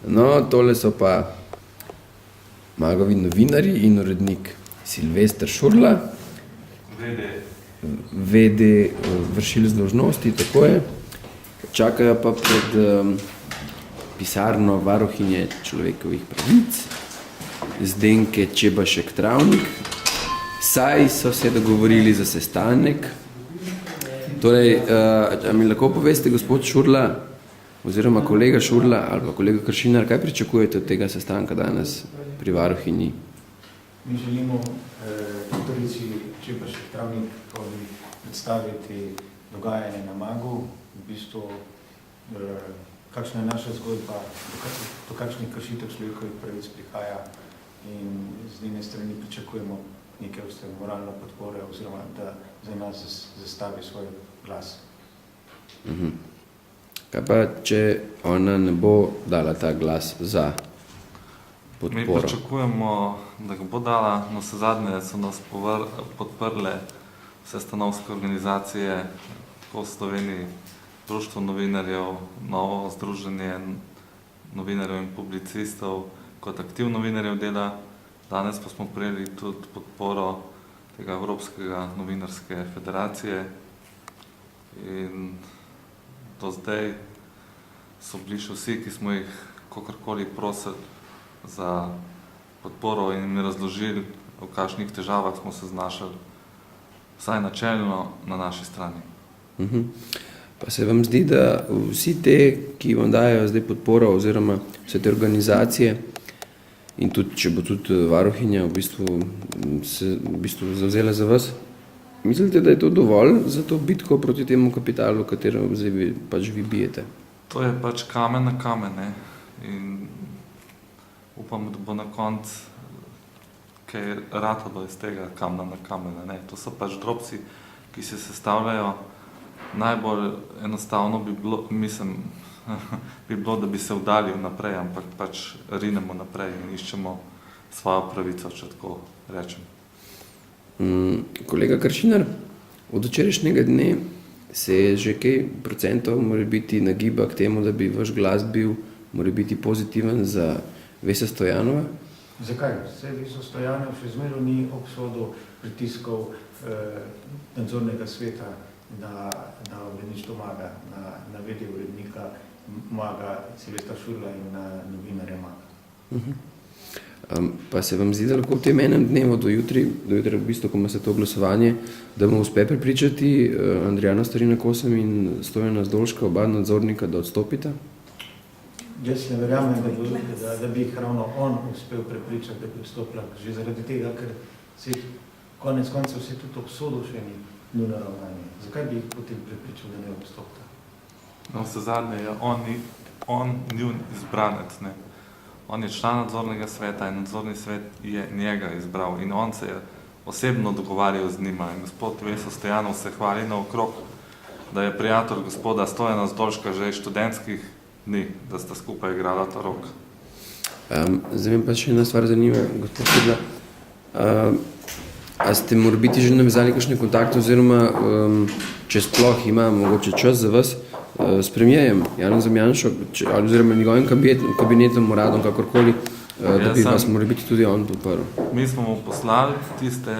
No, tole so pa Magovi novinarji in urednik Silvester Šurla, vede vršilec dolžnosti, tako je. Čakajo pa pred pisarno varuhinje človekovih pravic, Zdenke Čebašek-Travnik. Saj so se dogovorili za sestanek. Torej, a mi lahko poveste, gospod Šurla, oziroma kolega Šurla ali pa kolega Kršinar, kaj pričakujete od tega sestanka danes pri varuhinji? Mi želimo doktorici Čebašek-Travnik predstaviti dogajanje na Magu, v bistvu kakšna je naša zgodba, do kakšnih kršitev človekovih pravic prihaja in z njene strani pričakujemo neke vrste moralne podpore oziroma da za nas zastavi svoj glas. Kaj pa, če ona ne bo dala ta glas za podporo? Mi pričakujemo, da ga bo dala, no vse zadnje so nas podprle vse stanovske organizacije tako v Sloveniji, Društvo novinarjev, Novo združenje novinarjev in publicistov, kot aktiv novinarjev dela. Danes pa smo prejeli tudi podporo tega Evropskega novinarske federacije in do zdaj so bili še vsi, ki smo jih kakorkoli prosili za podporo in mi razložili, v kakšnih težavah smo se znašli, vsaj načelno na naši strani. Pa se vam zdi, da vsi te, ki vam dajo zdaj podporo oziroma vse te organizacije in tudi, če bo tudi varuhinja v bistvu zavzela za vas, mislite, da je to dovolj za to bitko proti temu kapitalu, katero zdaj pač vi bijete? To je pač kamen na kamen, ne? In upam, da bo na koncu kaj ratalo iz tega kamna na kamena, ne? To so pač drobci, ki se sestavljajo. Najbolj enostavno bi bilo, da bi se vdalil naprej, ampak pač rinemo naprej in iščemo svojo pravico, če tako rečem. Kolega Kršinar, od včerajšnjega dne se je že kaj procentov morebiti nagiba k temu, da bi vaš glas bil morebiti pozitiven za Vesa Stojanova? Zakaj? Vesa Stojanov še zmeraj ni obsodil pritiskov nadzornega sveta, da uredništvo Maga, na vede urednika Maga Silvestra Šurla in na novinarja Maga. Pa se vam zdi, da lahko v tem enem dnevu do jutri v bistvu, ko ima se to glasovanje, da mu uspe prepričati Andrijana Starina Kosem in Stojana Zdolška, oba nadzornika, da odstopita? Jaz ne verjamem, da bi jih ravno on uspel prepričati, da bi odstopila, že zaradi tega, ker se konec koncev vse tudi obsodil še ni njuno ravnanje. Zakaj bi jih potem prepričal, da ne odstopita? No, vse zadnje je on njun izbranec, ne. On je član nadzornega sveta in nadzorni svet je njega izbral in on se je osebno dogovarjal z njima. In gospod Veso Stojanov se hvali naokrog, da je prijatelj gospoda Stojana Zdolška že iz študentskih dni, da sta skupaj igrala ta rok. Zdaj me pa še ena stvar zanima, gospod Šurla. A ste morebiti že navezali kakšne kontakte oziroma če sploh ima mogoče čas za vas s premijerjem Janezom Janšo oziroma njegovim kabinetom, uradom, kakorkoli, da bi vas morebiti tudi on podprl? Mi smo mu poslali tiste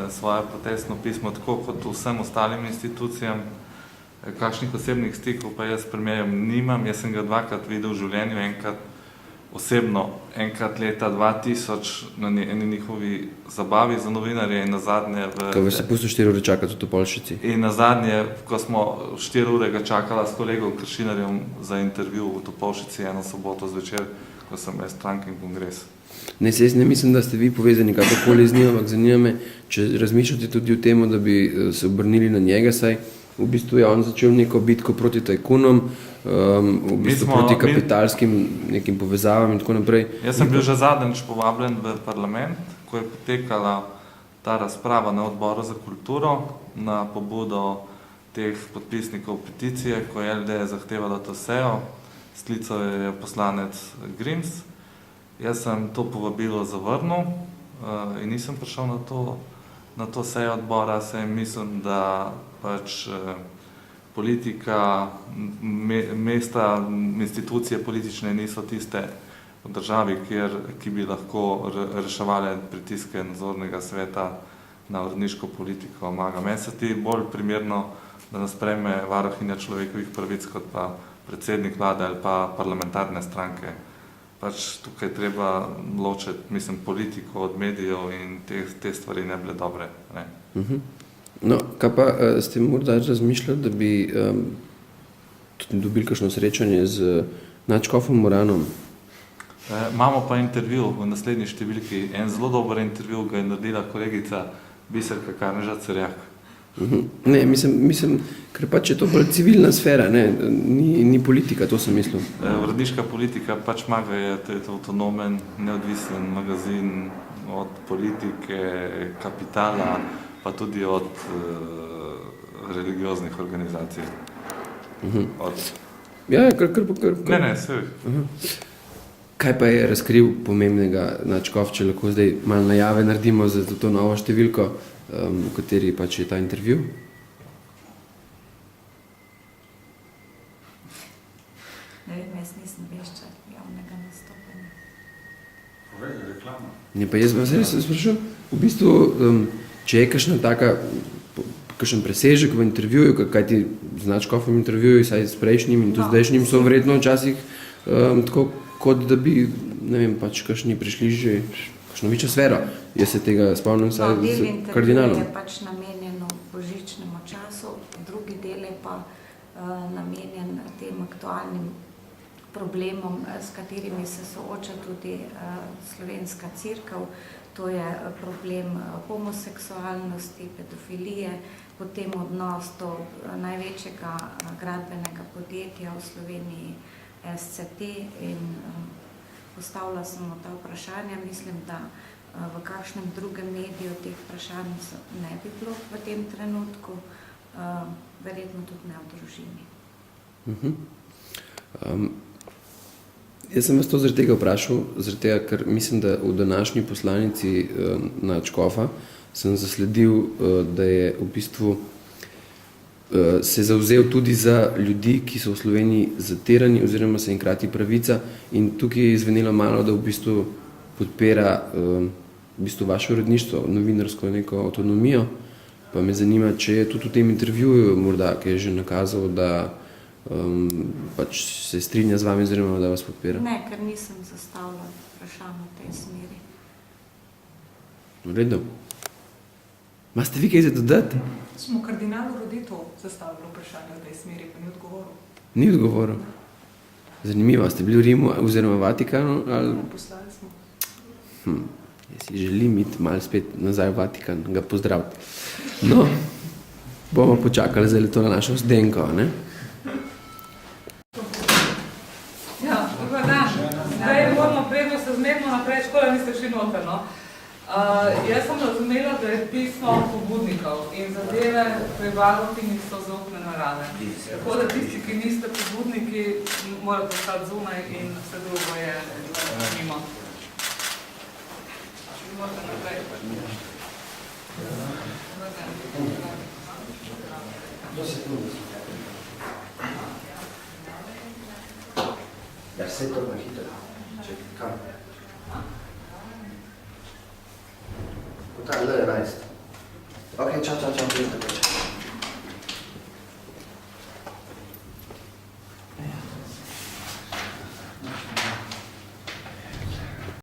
svoje protestno pismo, tako kot vsem ostalim institucijam. Kakšnih osebnih stikov pa jaz s premijerjem nimam. Jaz sem ga dvakrat videl v življenju, enkrat leta 2000 na eni njihovi zabavi za novinarje in nazadnje Ko vas je pustil 4 ure čakati v Topolšici? In nazadnje, ko smo 4 ure ga čakala s kolegom Kršinarjem za intervju v Topolšici eno soboto zvečer, ko sem imel strankin kongres. Ne, jaz ne mislim, da ste vi povezani kakorkoli z njim, ampak zanima me, če razmišljate tudi o tem, da bi se obrnili na njega, saj v bistvu je on začel neko bitko proti tajkunom, v bistvu proti kapitalskim nekim povezavam in tako naprej. Jaz sem bil že zadnjič povabljen v parlament, ko je potekala ta razprava na odboru za kulturo na pobudo teh podpisnikov peticije, ko je LDS zahtevala to sejo, sklical je poslanec Grims. Jaz sem to povabilo zavrnil in nisem prišel na to sejo odbora, saj mislim, da pač politika, mesta, institucije politične niso tiste v državi, ki bi lahko reševali pritiske nadzornega sveta na uredniško politiko Maga. Meni se ti bolj primerno, da nas sprejme varuhinja človekovih pravic kot pa predsednik vlade ali pa parlamentarne stranke. Pač tukaj treba ločiti, mislim, politiko od medijev in te stvari ne bile dobre. Ne? No, kaj pa ste morda razmišljali, da bi tudi dobili kakšno srečanje z nadškofom Moranom? Imamo pa intervju v naslednji številki. En zelo dober intervju ga je naredila kolegica Biserka Karneža-Cerjak. Ne, mislim, ker pač je to bolj civilna sfera, ne, ni politika, to sem mislil. Uredniška politika pač Maga je avtonomen, neodvisen magazin od politike, kapitala, pa tudi od religioznih organizacij. Ja, kar. Ne, vse. Kaj pa je razkril pomembnega nadškof, če lahko zdaj malo najave naredimo za to novo številko, v kateri pač je ta intervju? Ne vem, jaz nisem vešča javnega nastopanja. Povej, reklama. Ne, pa jaz vas res sprašujem, v bistvu, če je kakšna taka, kakšen presežek v intervjuju, kaj ti z nadškofom intervjuju, saj s prejšnjim in tudi zdajšnjim so verjetno včasih tako, kot da bi, ne vem, pač kakšni prišli že kakšno večjo sfero. Jaz se tega spomnim saj z kardinalom. Del intervjuja je pač namenjeno božičnemu času, drugi del je pa namenjen tem aktualnim problemom, s katerimi se sooča tudi slovenska cerkev. To je problem homoseksualnosti, pedofilije, potem odnos do največjega gradbenega podjetja v Sloveniji, SCT, in postavila sem mu ta vprašanja. Mislim, da v kakšnem drugem mediju teh vprašanj ne bi bilo v tem trenutku, verjetno tudi ne v družini. Jaz sem vas to zaradi tega vprašal, ker mislim, da v današnji poslanici nadškofa sem zasledil, da je v bistvu se zavzel tudi za ljudi, ki so v Sloveniji zatirani oziroma se jim krati pravica, in tukaj je izvenelo malo, da v bistvu podpira v bistvu vaše uredništvo, novinarsko neko avtonomijo. Pa me zanima, če je tudi v tem intervjuju morda, ki je že nakazal, da pač se strinja z vami oziroma da vas podpira. Ne, ker nisem zastavila vprašanj v tej smeri. V redu. Maste vi kaj za dodati? Smo kardinalu Rodito zastavili vprašanje v tej smeri, pa ni odgovoril. Ni odgovoril? Zanimivo, ste bili v Rimu oziroma Vatikanu? Ali? Poslali smo. Jaz si želim iti malo spet nazaj v Vatikan, ga pozdraviti. No, bomo počakali zdaj to na našo Zdenko, ne? Ja, dober dan. Zdaj moramo predno se zmerno naprej, škoda niste šli noter, no. Jaz sem razumela, da je pismo pobudnikov in zadeve pri varuhinji so zaupne narave. Tako da tisti, ki niste pobudniki, morate ostati zunaj in vse drugo je mimo. Morate naprej. Ja, vse to na hitro. Čekaj, kam? Ta L11. Ok, čau, čau, čau,